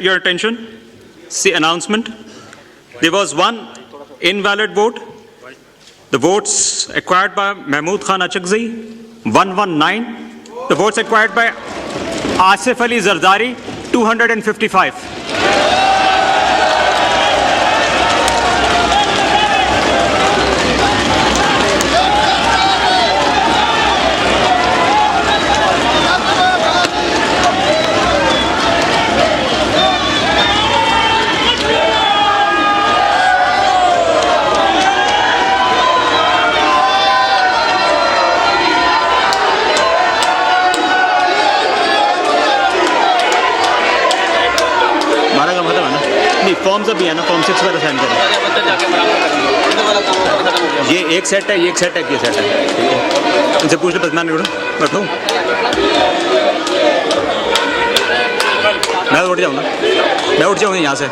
your attention. See announcement. There was one invalid vote. The votes acquired by Mahmood Khan Achakzi, 119. The votes acquired by Asif Ali Zardari, 255. Forms अभी है ना, form 6 पर sign करें। ये एक set है, ये एक सेट है, ये सेट है, ठीक है। इनसे पूछ लो, बस मैं बैठो, मैं उठ जाऊँगा, मैं उठ जाऊँगा यहाँ से।